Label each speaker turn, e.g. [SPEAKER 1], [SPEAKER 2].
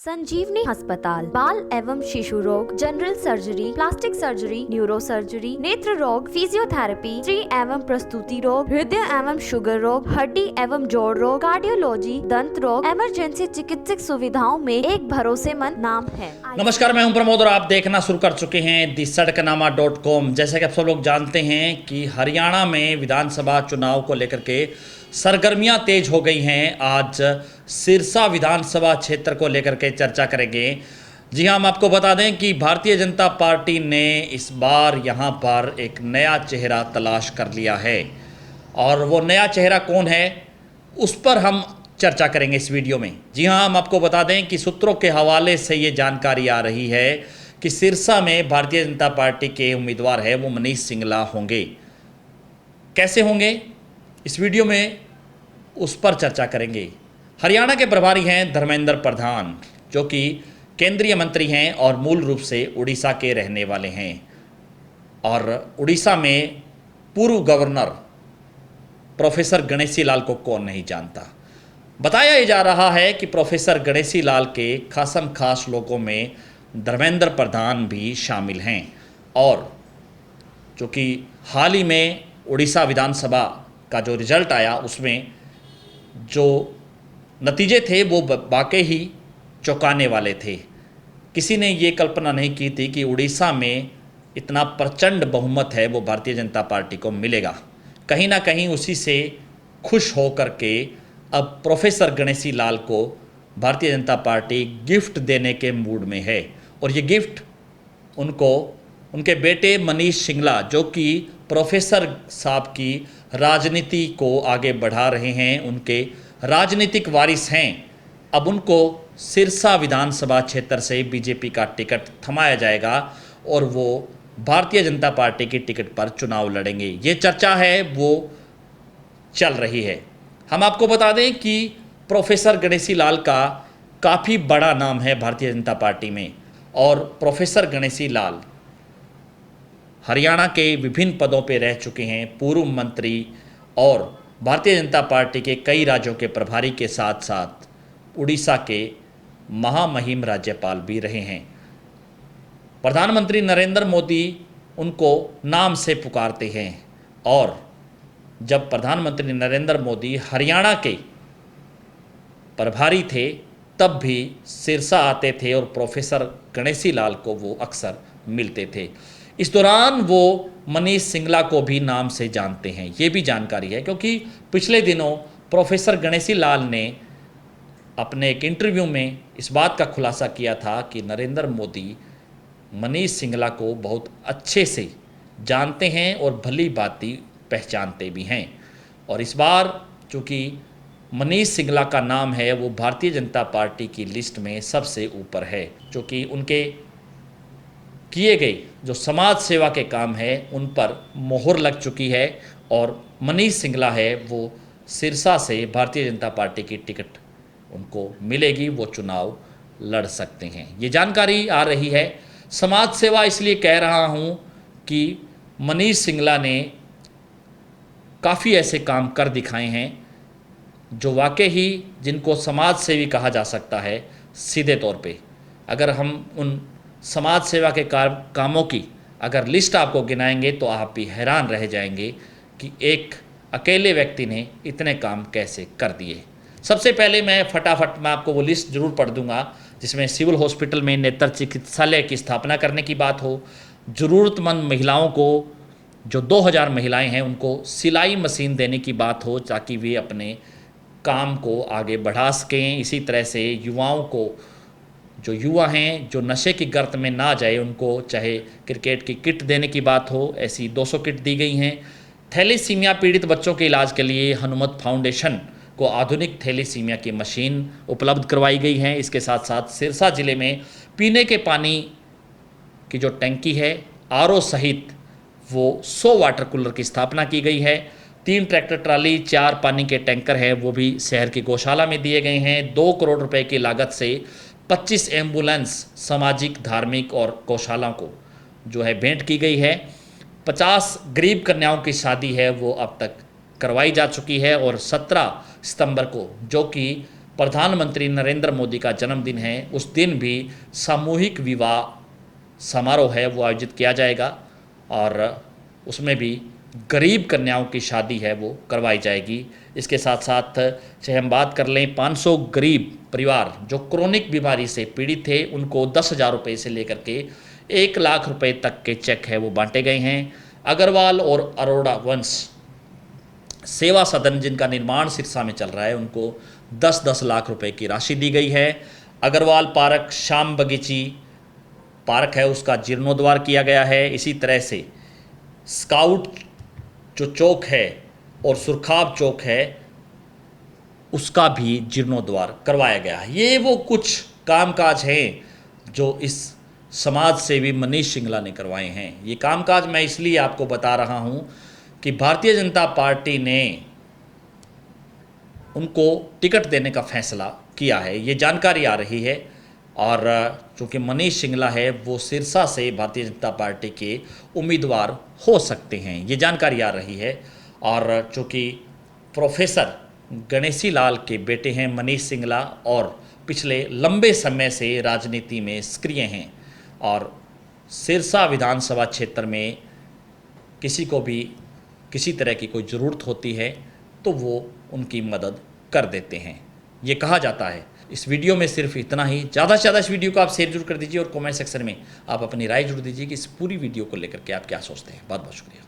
[SPEAKER 1] संजीवनी अस्पताल बाल एवं शिशु रोग, general surgery, plastic surgery, neuro surgery, नेत्र रोग, फिजियोथेरेपी, स्त्री एवं प्रसूति रोग, हृदय एवं शुगर रोग, हड्डी एवं जोड़ रोग, कार्डियोलॉजी, दंत रोग, इमरजेंसी चिकित्सक सुविधाओं में एक भरोसेमंद नाम है।
[SPEAKER 2] नमस्कार, मैं हूं प्रमोद और आप देखना शुरू कर चुके हैं दी-सड़कनामा.com। जैसे कि आप सब लोग जानते हैं कि हरियाणा में विधानसभा चुनाव को लेकर के सरगर्मियां तेज हो गई हैं। आज सिरसा विधानसभा क्षेत्र को लेकर के चर्चा करेंगे। जी हाँ, हम आपको बता दें कि भारतीय जनता पार्टी ने इस बार यहाँ पर एक नया चेहरा तलाश कर लिया है और वो नया चेहरा कौन है उस पर हम चर्चा करेंगे इस वीडियो में। जी हाँ, हम आपको बता दें कि सूत्रों के हवाले से ये जानकारी आ रही है कि सिरसा में भारतीय जनता पार्टी के उम्मीदवार है वो मनीष सिंगला होंगे। कैसे होंगे इस वीडियो में उस पर चर्चा करेंगे। हरियाणा के प्रभारी हैं धर्मेंद्र प्रधान, जो कि केंद्रीय मंत्री हैं और मूल रूप से उड़ीसा के रहने वाले हैं। और उड़ीसा में पूर्व गवर्नर प्रोफेसर गणेशी लाल को कौन नहीं जानता। बताया जा रहा है कि प्रोफेसर गणेशी लाल के खासम खास लोगों में धर्मेंद्र प्रधान भी शामिल हैं। और जो कि हाल ही में उड़ीसा विधानसभा का जो रिजल्ट आया उसमें जो नतीजे थे वो वाकई ही चौंकाने वाले थे। किसी ने ये कल्पना नहीं की थी कि उड़ीसा में इतना प्रचंड बहुमत है वो भारतीय जनता पार्टी को मिलेगा। कहीं ना कहीं उसी से खुश हो करके अब प्रोफेसर गणेशी लाल को भारतीय जनता पार्टी गिफ्ट देने के मूड में है। और ये गिफ्ट उनको उनके बेटे मनीष सिंगला, जो कि प्रोफेसर साहब की राजनीति को आगे बढ़ा रहे हैं, उनके राजनीतिक वारिस हैं, अब उनको सिरसा विधानसभा क्षेत्र से बीजेपी का टिकट थमाया जाएगा और वो भारतीय जनता पार्टी की टिकट पर चुनाव लड़ेंगे। ये चर्चा है वो चल रही है। हम आपको बता दें कि प्रोफेसर गणेशी लाल का काफ़ी बड़ा नाम है भारतीय जनता पार्टी में। और प्रोफेसर गणेशी लाल हरियाणा के विभिन्न पदों पर रह चुके हैं, पूर्व मंत्री और भारतीय जनता पार्टी के कई राज्यों के प्रभारी के साथ साथ उड़ीसा के महामहिम राज्यपाल भी रहे हैं। प्रधानमंत्री नरेंद्र मोदी उनको नाम से पुकारते हैं और जब प्रधानमंत्री नरेंद्र मोदी हरियाणा के प्रभारी थे तब भी सिरसा आते थे और प्रोफेसर गणेशी लाल को वो अक्सर मिलते थे। इस दौरान वो मनीष सिंगला को भी नाम से जानते हैं, ये भी जानकारी है, क्योंकि पिछले दिनों प्रोफेसर गणेशी लाल ने अपने एक इंटरव्यू में इस बात का खुलासा किया था कि नरेंद्र मोदी मनीष सिंगला को बहुत अच्छे से जानते हैं और भली भांति पहचानते भी हैं। और इस बार चूँकि मनीष सिंगला का नाम है वो भारतीय जनता पार्टी की लिस्ट में सबसे ऊपर है, जो कि उनके किए गए जो समाज सेवा के काम है उन पर मोहर लग चुकी है। और मनीष सिंगला है वो सिरसा से भारतीय जनता पार्टी की टिकट उनको मिलेगी, वो चुनाव लड़ सकते हैं। ये जानकारी आ रही है। समाज सेवा इसलिए कह रहा हूँ कि मनीष सिंगला ने काफ़ी ऐसे काम कर दिखाए हैं जो वाकई ही जिनको समाज सेवी कहा जा सकता है सीधे तौर पे। अगर हम उन समाज सेवा के कामों की अगर लिस्ट आपको गिनाएंगे तो आप भी हैरान रह जाएंगे कि एक अकेले व्यक्ति ने इतने काम कैसे कर दिए। सबसे पहले मैं आपको वो लिस्ट जरूर पढ़ दूंगा जिसमें सिविल हॉस्पिटल में नेत्र चिकित्सालय की स्थापना करने की बात हो, ज़रूरतमंद महिलाओं को जो 2000 महिलाएं हैं उनको सिलाई मशीन देने की बात हो ताकि वे अपने काम को आगे बढ़ा सकें। इसी तरह से युवाओं को, जो युवा हैं जो नशे की गर्त में ना जाए, उनको चाहे क्रिकेट की किट देने की बात हो, ऐसी 200 किट दी गई हैं। थैलेसीमिया पीड़ित बच्चों के इलाज के लिए हनुमत फाउंडेशन को आधुनिक थैलेसीमिया की मशीन उपलब्ध करवाई गई है। इसके साथ साथ सिरसा ज़िले में पीने के पानी की जो टंकी है आरओ सहित वो 100 वाटर कूलर की स्थापना की गई है। 3 ट्रैक्टर ट्राली, 4 पानी के टैंकर हैं वो भी शहर की गौशाला में दिए गए हैं। 2 करोड़ रुपए की लागत से 25 एम्बुलेंस सामाजिक, धार्मिक और गौशालाओं को जो है भेंट की गई है। 50 गरीब कन्याओं की शादी है वो अब तक करवाई जा चुकी है और 17 सितंबर को, जो कि प्रधानमंत्री नरेंद्र मोदी का जन्मदिन है, उस दिन भी सामूहिक विवाह समारोह है वो आयोजित किया जाएगा और उसमें भी गरीब कन्याओं की शादी है वो करवाई जाएगी। इसके साथ साथ चाहे हम बात कर लें 500 गरीब परिवार जो क्रोनिक बीमारी से पीड़ित थे, उनको 10,000 रुपये से लेकर के 1 लाख रुपए तक के चेक है वो बांटे गए हैं। अग्रवाल और अरोड़ा वंश सेवा सदन जिनका निर्माण सिरसा में चल रहा है, उनको 10-10 लाख रुपए की राशि दी गई है। अग्रवाल पार्क श्याम बगीची पार्क है उसका जीर्णोद्वार किया गया है। इसी तरह से स्काउट जो चौक है और सुरखाब चौक है उसका भी जीर्णोद्वार करवाया गया है। ये वो कुछ कामकाज हैं जो इस समाज सेवी मनीष सिंगला ने करवाए हैं। ये कामकाज मैं इसलिए आपको बता रहा हूँ कि भारतीय जनता पार्टी ने उनको टिकट देने का फैसला किया है, ये जानकारी आ रही है। और चूँकि मनीष सिंगला है वो सिरसा से भारतीय जनता पार्टी के उम्मीदवार हो सकते हैं, ये जानकारी आ रही है। और चूँकि प्रोफेसर गणेशी लाल के बेटे हैं मनीष सिंगला और पिछले लंबे समय से राजनीति में सक्रिय हैं और सिरसा विधानसभा क्षेत्र में किसी को भी किसी तरह की कोई ज़रूरत होती है तो वो उनकी मदद कर देते हैं, ये कहा जाता है। इस वीडियो में सिर्फ इतना ही। ज़्यादा से ज़्यादा इस वीडियो को आप शेयर जरूर कर दीजिए और कमेंट सेक्शन में आप अपनी राय जरूर दीजिए कि इस पूरी वीडियो को लेकर के आप क्या सोचते हैं। बहुत बहुत शुक्रिया।